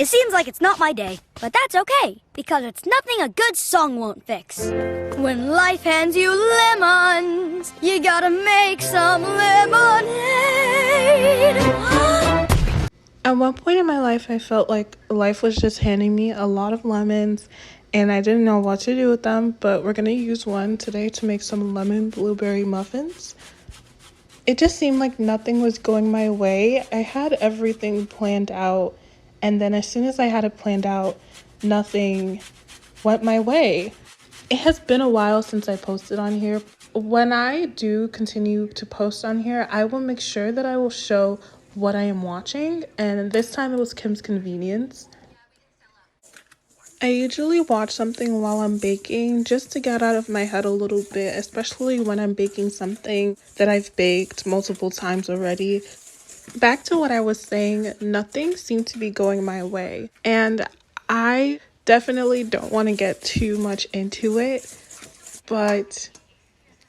It seems like it's not my day, but that's okay, because it's nothing a good song won't fix. When life hands you lemons, you gotta make some lemonade. At one point in my life, I felt like life was just handing me a lot of lemons and I didn't know what to do with them, but we're gonna use one today to make some lemon blueberry muffins. It just seemed like nothing was going my way. I had everything planned out, and then as soon as I had it planned out, nothing went my way. It has been a while since I posted on here. When I do continue to post on here, I will make sure that I will show what I am watching, and this time it was Kim's Convenience. I usually watch something while I'm baking just to get out of my head a little bit, especially when I'm baking something that I've baked multiple times already. Back to what I was saying, nothing seemed to be going my way, and I definitely don't want to get too much into it, but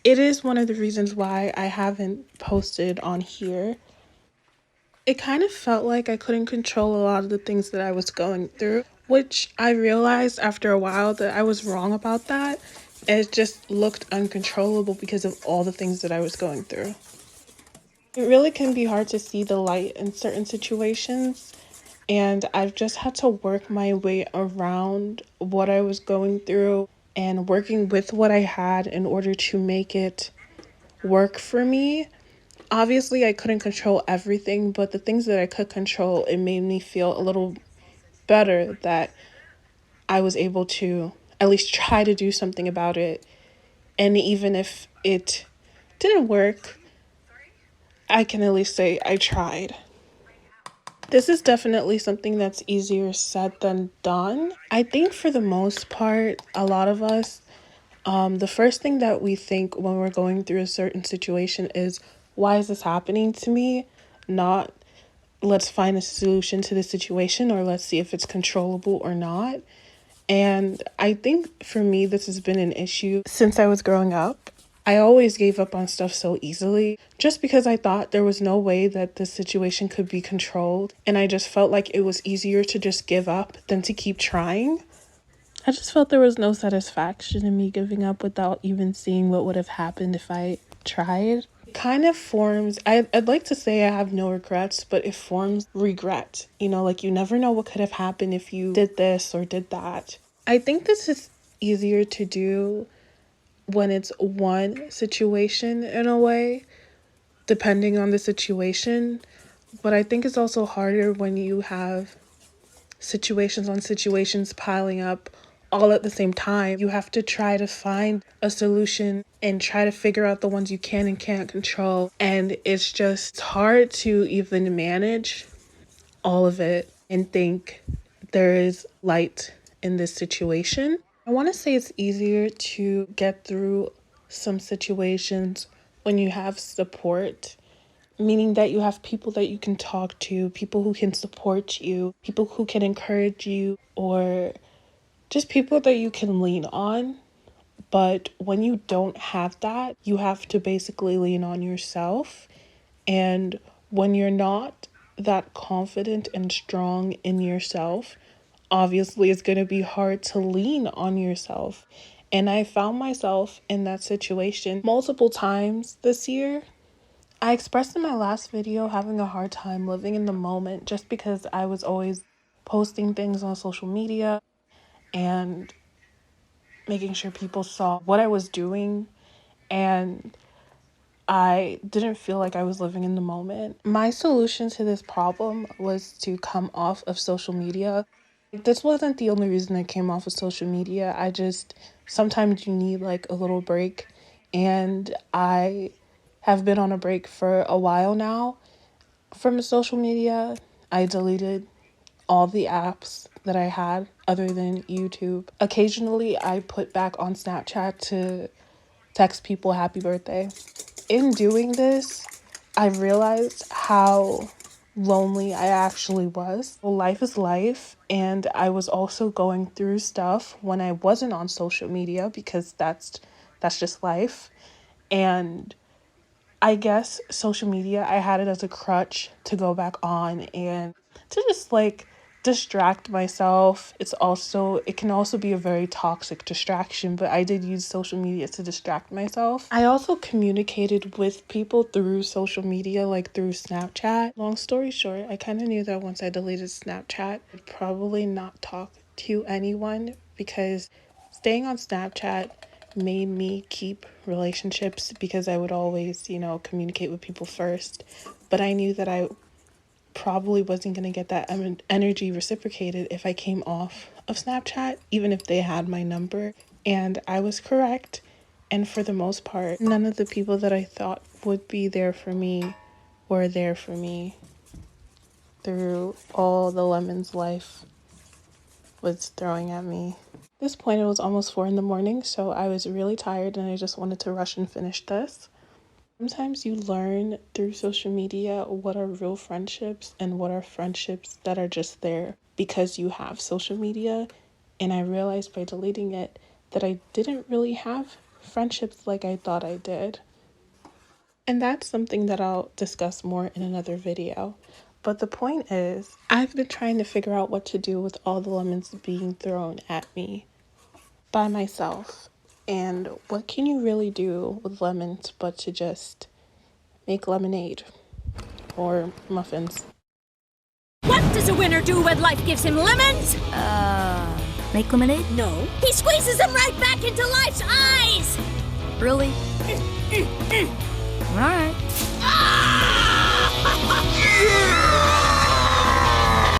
it is one of the reasons why I haven't posted on here. It kind of felt like I couldn't control a lot of the things that I was going through, which I realized after a while that I was wrong about that. It just looked uncontrollable because of all the things that I was going through. It really can be hard to see the light in certain situations, and I've just had to work my way around what I was going through and working with what I had in order to make it work for me. Obviously, I couldn't control everything, but the things that I could control, it made me feel a little better that I was able to at least try to do something about it. And even if it didn't work, I can at least say I tried. This is definitely something that's easier said than done. I think for the most part, a lot of us, the first thing that we think when we're going through a certain situation is, why is this happening to me? Not, let's find a solution to the situation or let's see if it's controllable or not. And I think for me, this has been an issue since I was growing up. I always gave up on stuff so easily just because I thought there was no way that the situation could be controlled. And I just felt like it was easier to just give up than to keep trying. I just felt there was no satisfaction in me giving up without even seeing what would have happened if I tried. It kind of forms, I'd like to say I have no regrets, but it forms regret. You know, like you never know what could have happened if you did this or did that. I think this is easier to do when it's one situation in a way, depending on the situation. But I think it's also harder when you have situations on situations piling up all at the same time. You have to try to find a solution and try to figure out the ones you can and can't control. And it's just hard to even manage all of it and think there is light in this situation. I want to say it's easier to get through some situations when you have support, meaning that you have people that you can talk to, people who can support you, people who can encourage you, or just people that you can lean on. But when you don't have that, you have to basically lean on yourself. And when you're not that confident and strong in yourself, obviously it's going to be hard to lean on yourself. And I found myself in that situation multiple times this year. I expressed in my last video having a hard time living in the moment just because I was always posting things on social media and making sure people saw what I was doing, and I didn't feel like I was living in the moment. My solution to this problem was to come off of social media. This wasn't the only reason I came off of social media. I just, sometimes you need like a little break, and I have been on a break for a while now from social media. I deleted all the apps that I had other than YouTube. Occasionally, I put back on Snapchat to text people happy birthday. In doing this, I realized how lonely I actually was. Well, life is life, and I was also going through stuff when I wasn't on social media because that's just life. And I guess social media, I had it as a crutch to go back on and to just like distract myself. It can also be a very toxic distraction, but I did use social media to distract myself. I also communicated with people through social media, like through Snapchat. Long story short, I kind of knew that once I deleted Snapchat, I'd probably not talk to anyone, because staying on Snapchat made me keep relationships, because I would always, communicate with people first. But I knew that I probably wasn't going to get that energy reciprocated if I came off of Snapchat, even if they had my number. And I was correct. And for the most part, none of the people that I thought would be there for me were there for me through all the lemons life was throwing at me. At this point, it was almost 4 a.m, so I was really tired and I just wanted to rush and finish this. Sometimes you learn through social media what are real friendships and what are friendships that are just there because you have social media. And I realized by deleting it that I didn't really have friendships like I thought I did. And that's something that I'll discuss more in another video. But the point is, I've been trying to figure out what to do with all the lemons being thrown at me by myself. And what can you really do with lemons but to just make lemonade or muffins? What does a winner do when life gives him lemons? Make lemonade? No. He squeezes them right back into life's eyes! Really? All right.